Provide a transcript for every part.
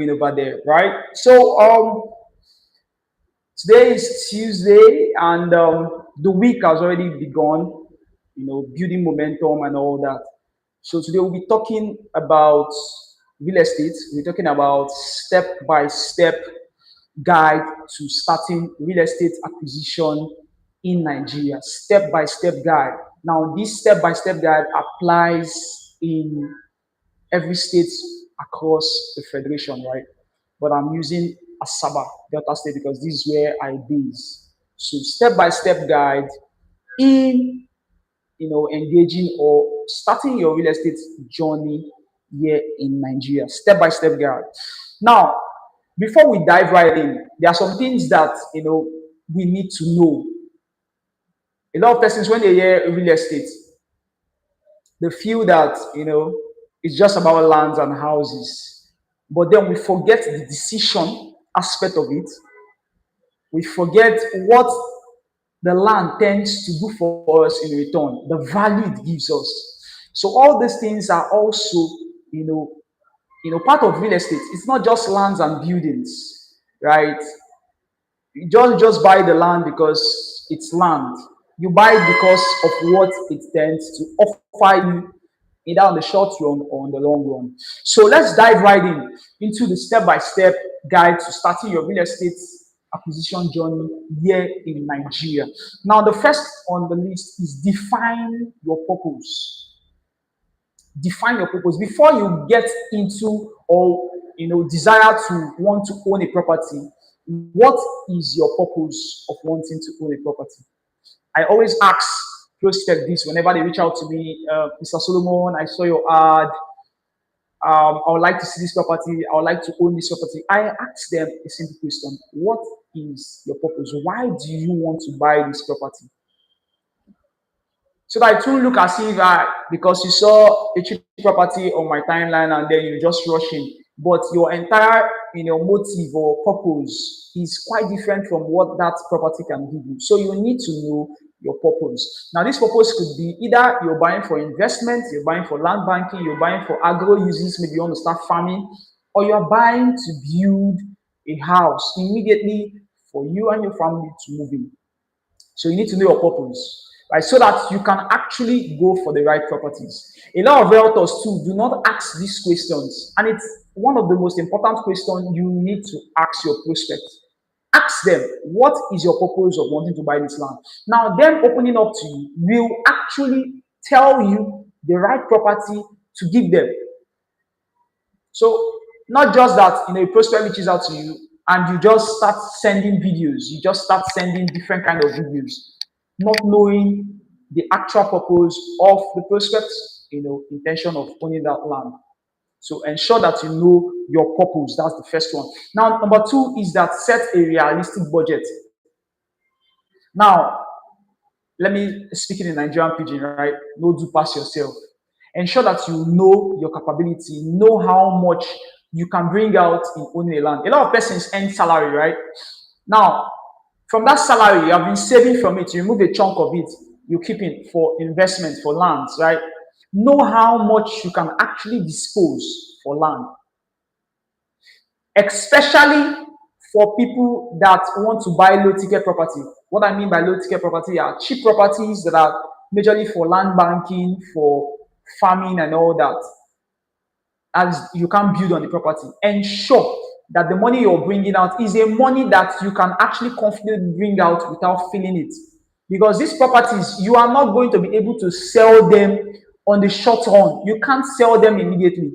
over there, right? So today is Tuesday, and the week has already begun. Building momentum and all that. So today we'll be talking about real estate. We're talking about step by step guide to starting real estate acquisition in Nigeria. Step by step guide. Now, this step by step guide applies in every state across the federation, right? But I'm using Asaba, Delta State, because this is where I base. So step by step guide in engaging or starting your real estate journey here in Nigeria. Step by step guide. Now, before we dive right in, there are some things that we need to know. A lot of persons, when they hear real estate, they feel that it's just about lands and houses, but then we forget the decision aspect of it. We forget what the land tends to do for us in return, the value it gives us. So all these things are also part of real estate. It's not just lands and buildings, right? You just buy the land because it's land. You buy it because of what it tends to offer you, either on the short run or on the long run. So let's dive right into the step-by-step guide to starting your real estate acquisition journey here in Nigeria. Now, the first on the list is define your purpose. Define your purpose before you get into or desire to want to own a property. What is your purpose of wanting to own a property? I always ask prospects this whenever they reach out to me. Mr. Solomon, I saw your ad. I would like to see this property. I would like to own this property. I ask them a simple question: what is your purpose? Why do you want to buy this property? So that it won't look as if because you saw a cheap property on my timeline and then you just rush in. But your entire motive or purpose is quite different from what that property can give you. So you need to know your purpose. Now, this purpose could be either you're buying for investment, you're buying for land banking, you're buying for agro uses, maybe you want to start farming, or you're buying to build a house immediately for you and your family to move in. So you need to know your purpose, right? So that you can actually go for the right properties. A lot of realtors too do not ask these questions, and it's one of the most important questions you need to ask your prospects. Ask them, what is your purpose of wanting to buy this land? Now, them opening up to you will actually tell you the right property to give them. So, not just that a prospect reaches out to you and you just start sending videos, you just start sending different kind of videos, not knowing the actual purpose of the prospect's intention of owning that land. So ensure that you know your purpose. That's the first one. Now, number two is that set a realistic budget. Now, let me speak it in Nigerian pidgin, right? No do pass yourself. Ensure that you know your capability, know how much you can bring out in owning a land. A lot of persons earn salary, right? Now, from that salary, you have been saving from it, you remove a chunk of it, you keep it for investment, for lands, right? Know how much you can actually dispose for land. Especially for people that want to buy low ticket property. What I mean by low ticket property are cheap properties that are majorly for land banking, for farming and all that. As you can build on the property. Ensure that the money you're bringing out is a money that you can actually confidently bring out without feeling it. Because these properties, you are not going to be able to sell them on the short run. You can't sell them immediately.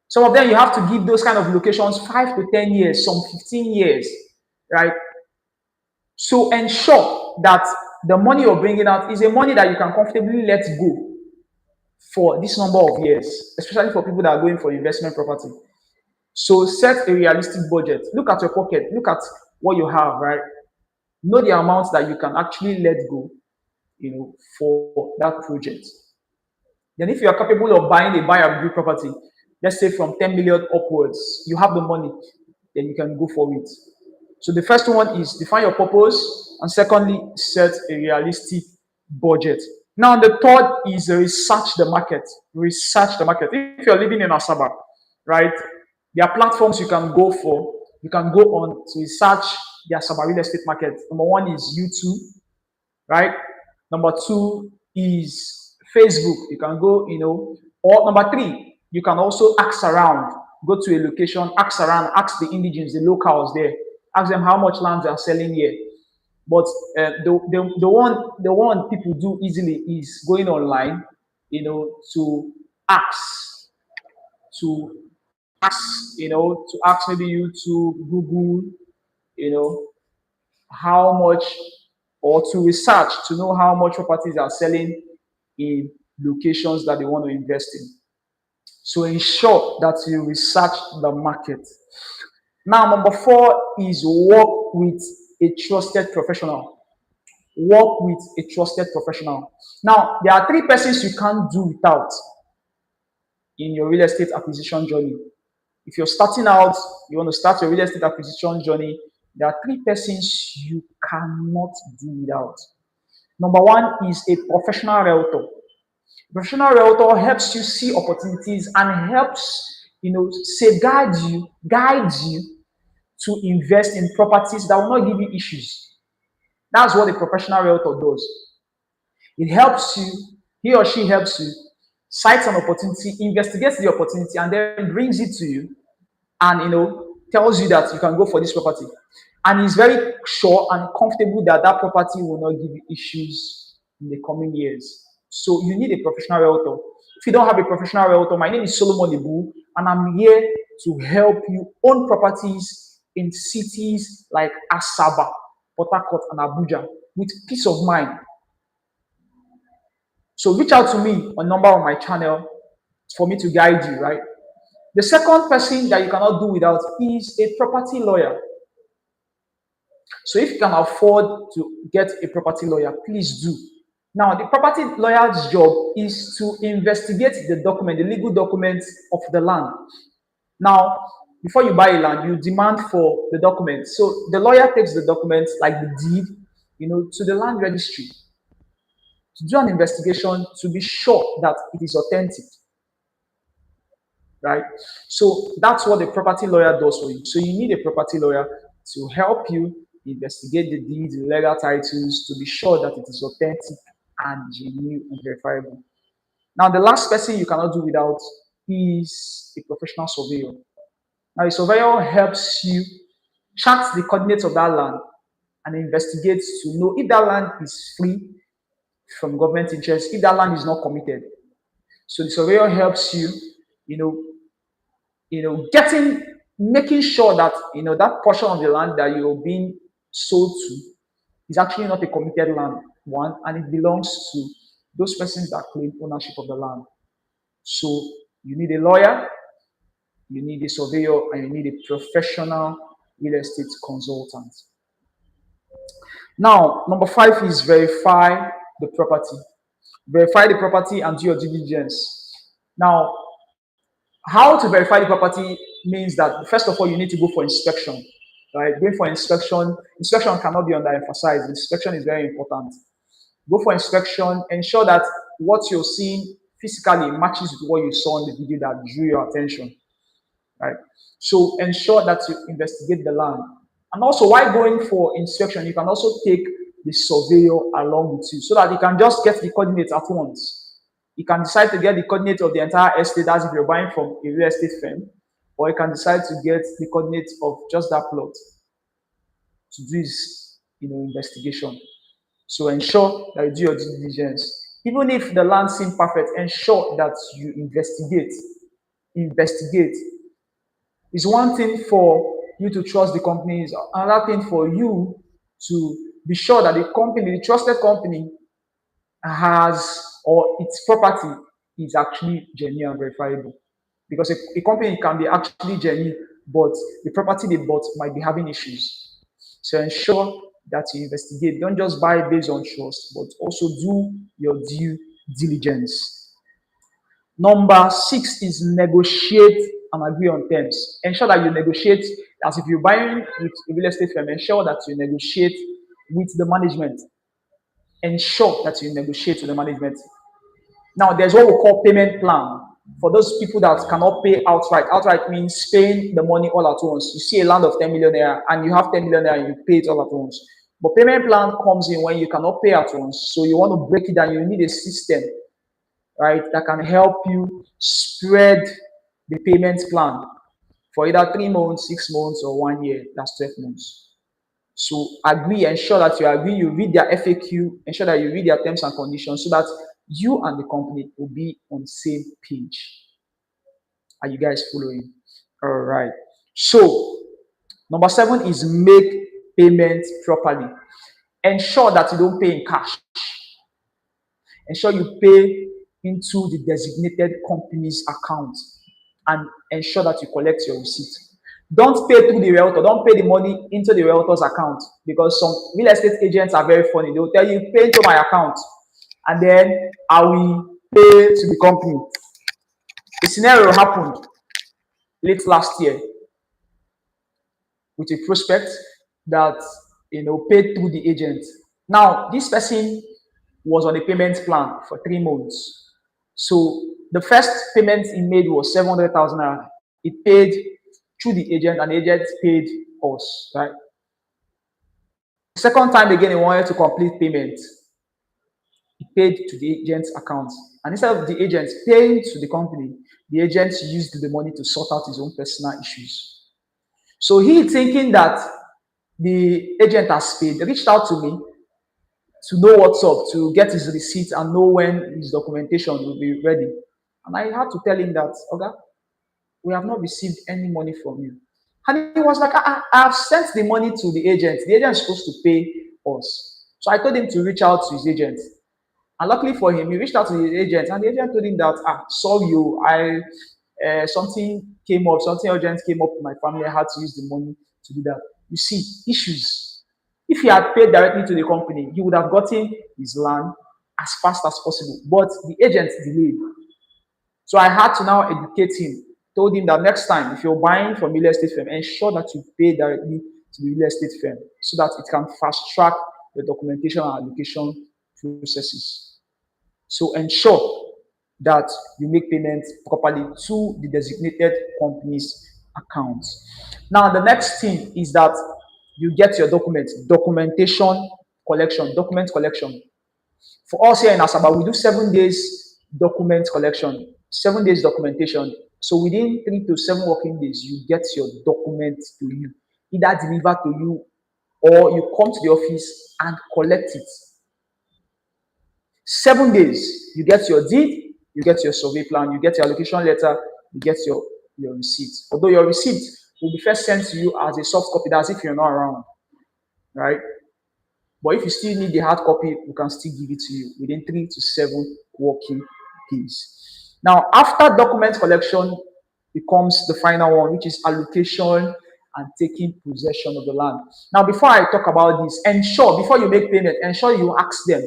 Some of them, you have to give those kind of locations 5 to 10 years, some 15 years, right? So ensure that the money you're bringing out is a money that you can comfortably let go for this number of years, especially for people that are going for investment property. So set a realistic budget. Look at your pocket. Look at what you have, right? Know the amounts that you can actually let go, for that project. Then if you are capable of buying a buy and build property, let's say from 10 million upwards, you have the money, then you can go for it. So the first one is define your purpose, and secondly, set a realistic budget. Now the third is research the market. Research the market. If you're living in Asaba, right, There are platforms you can go for. You can go on to research their Asaba real estate market. Number one is YouTube, right? Number two is Facebook. You can go, or number three, you can also ask around. Go to a location, ask around, ask the indigenes, the locals there, ask them how much land they are selling here. But the one people do easily is going online, to ask, to to ask maybe YouTube, Google, you know, how much, or to research to know how much properties are selling in locations that they want to invest in. So ensure that you research the market. Now, number four is work with a trusted professional. Work with a trusted professional. Now, there are three persons you can't do without in your real estate acquisition journey. If you're starting out, you want to start your real estate acquisition journey, there are three persons you cannot do without. Number one is a professional realtor. Professional realtor helps you see opportunities and helps, safeguard you, guide you to invest in properties that will not give you issues. That's what a professional realtor does. It helps you, he or she helps you, sights an opportunity, investigates the opportunity, and then brings it to you and tells you that you can go for this property. And he's very sure and comfortable that that property will not give you issues in the coming years. So you need a professional realtor. If you don't have a professional realtor, my name is Solomon Ibu, and I'm here to help you own properties in cities like Asaba, Port Harcourt, and Abuja with peace of mind. So reach out to me on number on my channel for me to guide you, right? The second person that you cannot do without is a property lawyer. So if you can afford to get a property lawyer, please do. Now, the property lawyer's job is to investigate the document, the legal documents of the land. Now, before you buy a land, you demand for the documents. So the lawyer takes the documents, like the deed, to the land registry to do an investigation to be sure that it is authentic. Right? So that's what the property lawyer does for you. So you need a property lawyer to help you investigate the deeds, the legal titles, to be sure that it is authentic and genuine and verifiable. Now, the last person you cannot do without is a professional surveyor. Now, a surveyor helps you chart the coordinates of that land and investigates to know if that land is free from government interest, if that land is not committed. So the surveyor helps you, making sure that that portion of the land that you're being sold to is actually not a committed land, one, and it belongs to those persons that claim ownership of the land. So you need a lawyer, you need a surveyor, and you need a professional real estate consultant. Now, number 5 is verify the property. Verify the property and do your due diligence. Now, how to verify the property means that, first of all, you need to go for inspection. Right? Going for inspection cannot be underemphasized. Inspection is very important. Go for inspection, ensure that what you're seeing physically matches with what you saw in the video that drew your attention. Right? So ensure that you investigate the land. And also, while going for inspection, you can also take the surveyor along with you so that you can just get the coordinates at once. You can decide to get the coordinates of the entire estate, as if you're buying from a real estate firm, or you can decide to get the coordinates of just that plot to do this, investigation. So ensure that you do your due diligence. Even if the land seems perfect, ensure that you investigate. Investigate. It's one thing for you to trust the company, it's another thing for you to be sure that the company, the trusted company, has, or its property is actually genuine and verifiable. Because a company can be actually genuine, but the property they bought might be having issues. So ensure that you investigate. Don't just buy based on trust, but also do your due diligence. Number 6 is negotiate and agree on terms. Ensure that you negotiate, as if you're buying with a real estate firm, ensure that you negotiate with the management. Ensure that you negotiate with the management. Now, there's what we call payment plan. For those people that cannot pay outright means paying the money all at once. You see a land of 10 million naira and you have 10 million naira and you pay it all at once. But payment plan comes in when you cannot pay at once. So you want to break it down. You need a system, right, that can help you spread the payment plan for either 3 months, 6 months, or 1 year. That's 12 months. So ensure that you agree, you read their FAQ, ensure that you read their terms and conditions so that you and the company will be on the same page. Are you guys following? All right. So, number 7 is make payments properly. Ensure that you don't pay in cash. Ensure you pay into the designated company's account and ensure that you collect your receipt. Don't pay through the realtor. Don't pay the money into the realtor's account because some real estate agents are very funny. They'll tell you, pay into my account and then I will pay to the company. A scenario happened late last year with a prospect that paid through the agent. Now, this person was on a payment plan for 3 months. So the first payment he made was 700,000 naira. He paid through the agent and the agent paid us, right? The second time again, he wanted to complete payment. He paid to the agent's account. And instead of the agent paying to the company, the agent used the money to sort out his own personal issues. So he, thinking that the agent has paid, reached out to me to know what's up, to get his receipt and know when his documentation will be ready. And I had to tell him that, okay, we have not received any money from you. And he was like, I have sent the money to the agent. The agent is supposed to pay us. So I told him to reach out to his agent. And luckily for him, he reached out to the agent, and the agent told him that, sorry, something came up, something urgent came up with my family. I had to use the money to do that. You see, issues. If he had paid directly to the company, he would have gotten his land as fast as possible. But the agent delayed. So I had to now educate him. Told him that next time, if you're buying from real estate firm, ensure that you pay directly to the real estate firm so that it can fast track the documentation and allocation processes. So ensure that you make payments properly to the designated company's account. Now, the next thing is that you get your documents, document collection. For us here in Asaba, we do 7 days document collection, 7 days documentation. So within 3 to 7 working days, you get your documents to you, either delivered to you or you come to the office and collect it. 7 days, you get your deed, you get your survey plan, you get your allocation letter, you get your receipt. Although your receipt will be first sent to you as a soft copy, that's if you're not around, right? But if you still need the hard copy, we can still give it to you within 3 to 7 working days. Now, after document collection becomes the final one, which is allocation and taking possession of the land. Now, before I talk about this, before you make payment, ensure you ask them,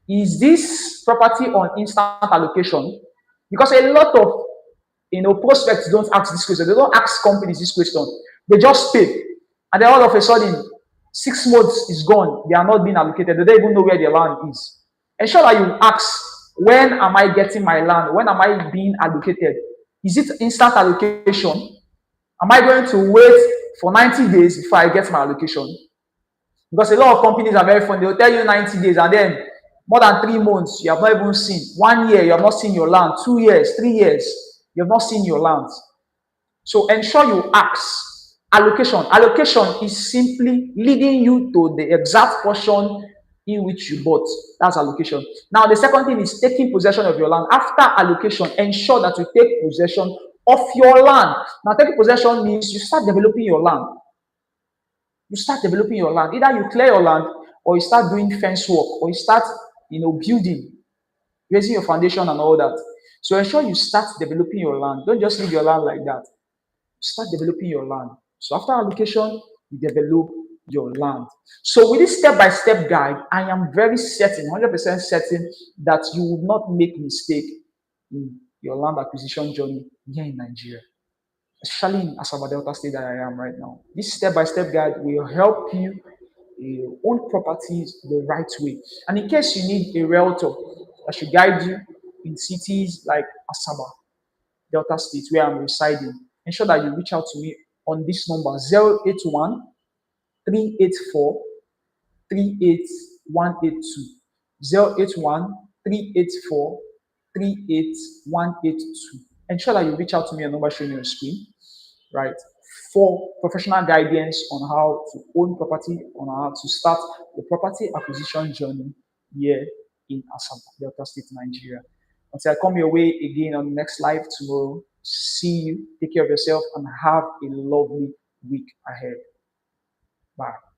is this property on instant allocation? Because a lot of prospects don't ask this question. They don't ask companies this question. They just pay. And then all of a sudden, 6 months is gone. They are not being allocated. They don't even know where their land is. Ensure that you ask, when am I getting my land? When am I being allocated? Is it instant allocation? Am I going to wait for 90 days before I get my allocation? Because a lot of companies are very funny. They'll tell you 90 days and then more than 3 months, you have not even seen. 1 year, you have not seen your land. 2 years, 3 years, you have not seen your land. So ensure you ask. Allocation. Allocation is simply leading you to the exact portion in which you bought. That's allocation. Now, the second thing is taking possession of your land. After allocation, ensure that you take possession of your land. Now, taking possession means you start developing your land. You start developing your land. Either you clear your land or you start doing fence work or you start building, raising your foundation and all that. So ensure you start developing your land. Don't just leave your land like that. Start developing your land. So after allocation, you develop your land. So with this step-by-step guide, I am very certain, 100% certain that you will not make mistake in your land acquisition journey here in Nigeria, especially in Asaba Delta State that I am right now. This step-by-step guide will help you own properties the right way. And in case you need a realtor that should guide you in cities like Asaba, Delta State, where I'm residing, ensure that you reach out to me on this number 081 384 38182. 081 384 38182. Ensure that you reach out to me on the number showing on your screen, right? For professional guidance on how to own property, on how to start the property acquisition journey here in Assam, Delta State, Nigeria. Until I come your way again on the next live tomorrow, see you, take care of yourself, and have a lovely week ahead. Bye.